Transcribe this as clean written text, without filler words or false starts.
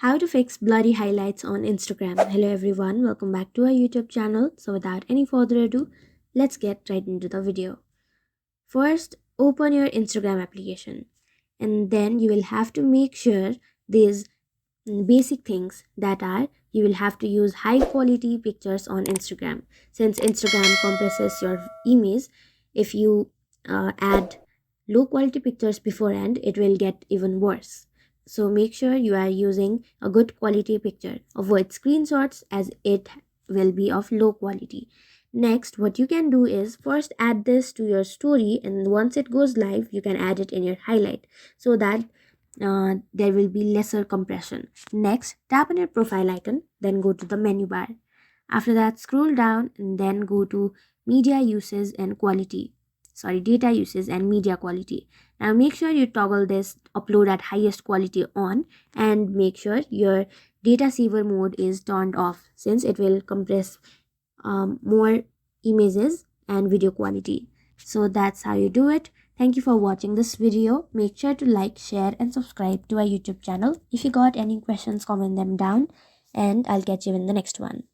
How to fix blurry highlights on Instagram. Hello everyone, welcome back to our YouTube channel. So without any further ado, let's get right into the video. First, open your Instagram application and then you will have to make sure these basic things that are you will have to use high quality pictures on Instagram. Since Instagram compresses your image, if you add low quality pictures beforehand, it will get even worse. So make sure you are using a good quality picture. Avoid screenshots as it will be of low quality. Next, what you can do is first add this to your story, and once it goes live you can add it in your highlight so that there will be lesser compression. Next, tap on your profile icon, then go to the menu bar. After that, scroll down and then go to media uses and quality. Data uses and media quality. Now make sure you toggle this upload at highest quality on and make sure your data saver mode is turned off since it will compress more images and video quality. So that's how you do it. Thank you for watching this video. Make sure to like, share and subscribe to our YouTube channel. If you got any questions, comment them down and I'll catch you in the next one.